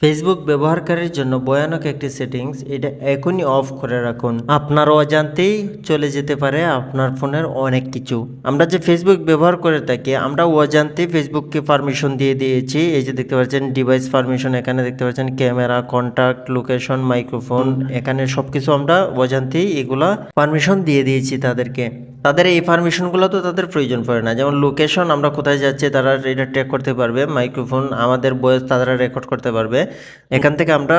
Facebook ব্যবহারকারীর জন্য ভয়ানক একটি সেটিংস, এটা এখনই অফ করে রাখুন। আপনার অজান্তেই চলে যেতে পারে আপনার ফোনের অনেক কিছু। আমরা যে ফেসবুক ব্যবহার করে থাকি, আমরা অজান্তেই ফেসবুককে পারমিশন দিয়ে দিয়েছি। এই যে দেখতে পাচ্ছেন ডিভাইস পারমিশন, এখানে দেখতে পাচ্ছেন ক্যামেরা, কন্ট্যাক্ট, লোকেশন, মাইক্রোফোন, এখানে সবকিছু আমরা অজান্তেই এগুলা পারমিশন দিয়ে দিয়েছি তাদেরকে। তাদের এই পারমিশনগুলো তো তাদের প্রয়োজন পড়ে না। যেমন লোকেশন, আমরা কোথায় যাচ্ছি তারা এটা ট্র্যাক করতে পারবে। মাইক্রোফোন, আমাদের ভয়েস তারা রেকর্ড করতে পারবে। এখান থেকে আমরা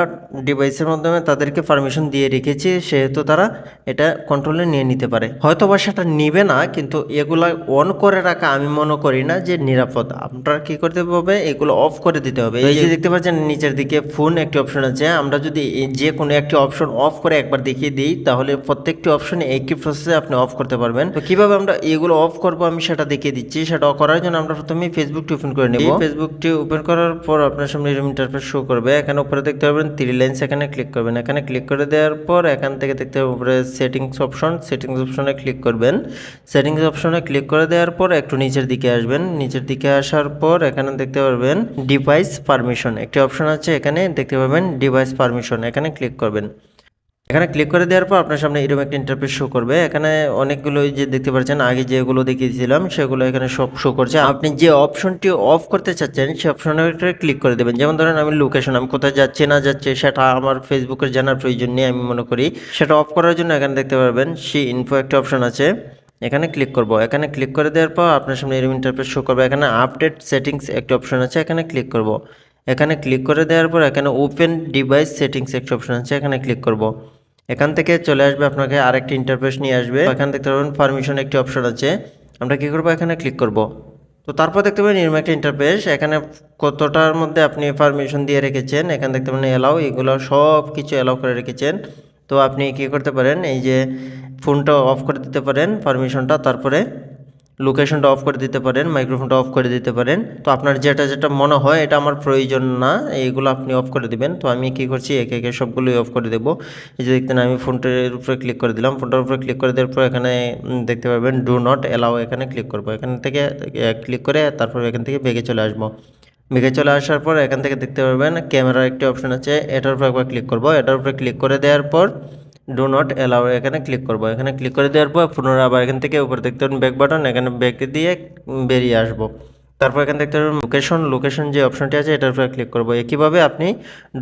ডিভাইসের মাধ্যমে তাদেরকে পারমিশন দিয়ে রেখেছি, সেহেতু তারা এটা কন্ট্রোলে নিয়ে নিতে পারে। হয়তো বা সেটা নিবে না, কিন্তু এগুলা অন করে রাখা আমি মনে করি না যে নিরাপদ। আপনারা কি করতে হবে, এগুলো অফ করে দিতে হবে। এই যে দেখতে পাচ্ছেন নিচের দিকে ফোন একটি অপশন আছে। আমরা যদি যে কোনো একটি অপশন অফ করে একবার দেখিয়ে দিই, তাহলে প্রত্যেকটি অপশন একই প্রসেসে আপনি অফ করতে পারবেন। তো কিভাবে আমরা এগুলো অফ করবো আমি সেটা দেখিয়ে দিচ্ছি। সেটা করার জন্য আমরা প্রথমে ফেসবুকটি ওপেন করে নেব। ফেসবুকটি ওপেন করার পর আপনার সামনে এরকম ইন্টারফেস শো করবে। এখানে উপরে দেখতে পারবেন 3 লাইনস, এখানে ক্লিক করবেন। এখানে ক্লিক করে দেওয়ার পর এখান থেকে দেখতে পাবেন উপরে সেটিংস অপশন, সেটিংস অপশনে ক্লিক করবেন। সেটিংস অপশনে ক্লিক করে দেওয়ার পর একটু নিচের দিকে আসবেন। নিচের দিকে আসার পর এখানে দেখতে পারবেন ডিভাইস পারমিশন একটি অপশন আছে, এখানে দেখতে পাবেন ডিভাইস পারমিশন, এখানে ক্লিক করবেন। এখানে ক্লিক করে দেওয়ার পর আপনার সামনে এরকম একটা ইন্টারফেস শো করবে। এখানে অনেকগুলো যে দেখতে পাচ্ছেন আগে যেগুলো দেখিয়েছিলাম সেগুলো এখানে সব শো করছে। আপনি যে অপশনটি অফ করতে চাচ্ছেন সেই অপশনে ক্লিক করে দেবেন। যেমন ধরেন আমি লোকেশন, আমি কোথায় যাচ্ছি না যাচ্ছে সেটা আমার ফেসবুকের জানার প্রয়োজন নেই, আমি মনে করি। সেটা অফ করার জন্য এখানে দেখতে পারবেন সি ইনফো একটা অপশন আছে, এখানে ক্লিক করব। এখানে ক্লিক করে দেওয়ার পর আপনার সামনে এরকম ইন্টারফেস শো করবে। এখানে আপডেট সেটিংস একটা অপশন আছে, এখানে ক্লিক করব। এখানে ক্লিক করে দেওয়ার পর এখানে ওপেন ডিভাইস সেটিংস একটা অপশন আছে, এখানে ক্লিক করব। এখান থেকে চলে আসবে, আপনাকে আরেকটি ইন্টারফেস নিয়ে আসবে। এখানে দেখতে পাবেন পারমিশন একটি অপশন আছে, আমরা কি করব, এখানে ক্লিক করব। তো তারপর দেখতে পাবেন এরকম একটা ইন্টারফেস, এখানে কতটার মধ্যে আপনি পারমিশন দিয়ে রেখেছেন, এখানে দেখতে পাবেন এলাও, এগুলো সব কিছু এলাও করে রেখেছেন। তো আপনি কি করতে পারেন, এই যে ফোনটা অফ করে দিতে পারেন পারমিশনটা, তারপরে লোকেশনটা অফ করে দিতে পারেন, মাইক্রোফোনটা অফ করে দিতে পারেন। তো আপনার যেটা যেটা মনে হয় এটা আমার প্রয়োজন না, এইগুলো আপনি অফ করে দিবেন। তো আমি কি করছি, একে একে সবগুলোই অফ করে দেবো। এই যে দেখতেন আমি ফোনটার উপরে ক্লিক করে দিলাম। ফোনটার উপরে ক্লিক করে দেওয়ার পর এখানে দেখতে পাবেন ডু নট অ্যালাউ, এখানে ক্লিক করবো। এখান থেকে ক্লিক করে তারপর এখান থেকে বেগে চলে আসবো। বেগে চলে আসার পর এখান থেকে দেখতে পারবেন ক্যামেরার একটি অপশন আছে, এটার উপর একবার ক্লিক করব। এটার উপরে ক্লিক করে দেওয়ার পর ডু নট অ্যালাউ, এখানে ক্লিক করব। এখানে ক্লিক করে দেওয়ার পর পুনরায় আবার এখান থেকে উপরে দেখতে পাবেন ব্যাক বাটন, এখানে ব্যাক দিয়ে বেরিয়ে আসবো। তারপর এখানে দেখতে পাবেন লোকেশন, লোকেশন যে অপশনটি আছে এটার উপরে ক্লিক করব। একইভাবে আপনি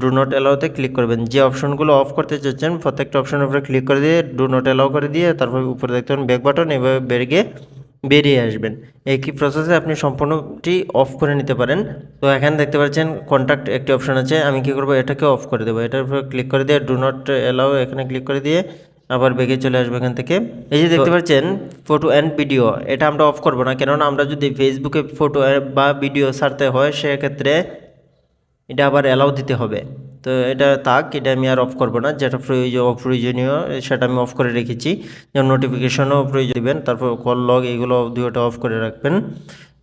ডু নট অ্যালাউতে ক্লিক করবেন। যে অপশনগুলো অফ করতে চাচ্ছেন প্রত্যেকটা অপশনের উপরে ক্লিক করে দিয়ে ডু নট অ্যালাউ করে দিয়ে তারপর উপরে দেখতে পাবেন ব্যাক বাটন, এভাবে বেরিয়ে আসবেন। একই প্রসেসে আপনি সম্পূর্ণটি অফ করে নিতে পারেন। তো এখানে দেখতে পাচ্ছেন কন্ট্যাক্ট একটি অপশন আছে, আমি কি করব, এটাকে অফ করে দেবো। এটার উপরে ক্লিক করে দিয়ে ডু নট অ্যালাউ এখানে ক্লিক করে দিয়ে আবার বেগে চলে আসবো এখান থেকে। এই যে দেখতে পাচ্ছেন ফটো অ্যান্ড ভিডিও, এটা আমরা অফ করব না, কেননা আমরা যদি ফেসবুকে ফটো বা ভিডিও ছাড়তে হয় সেক্ষেত্রে এটা আবার অ্যালাউ দিতে হবে। তো এটা থাক, এটা আমি আর অফ করব না। যেটা অপ্রয়োজনীয় সেটা আমি অফ করে রেখেছি। যেমন নোটিফিকেশনও প্রয়োজন দিবেন, তারপর কল লগ, এগুলো দুটোটা অফ করে রাখবেন।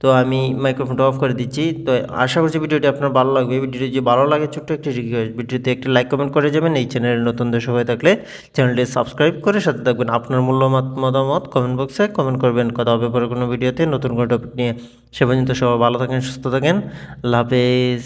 তো আমি মাইক্রোফোনটা অফ করে দিচ্ছি। তো আশা করছি ভিডিওটি আপনার ভালো লাগবে। ভিডিওটি যদি ভালো লাগে ছোট্ট একটি রিকোয়েস্ট, ভিডিওতে একটি লাইক কমেন্ট করে যাবেন। এই চ্যানেলের নতুন দর্শক হয়ে থাকলে চ্যানেলটি সাবস্ক্রাইব করে সাথে থাকবেন। আপনার মূল্যবান মতামত কমেন্ট বক্সে কমেন্ট করবেন। কথা হবে পরে কোনো ভিডিওতে নতুন কোনো টপিক নিয়ে। সে পর্যন্ত সবাই ভালো থাকেন, সুস্থ থাকেন। আল্লাহ হাফেজ।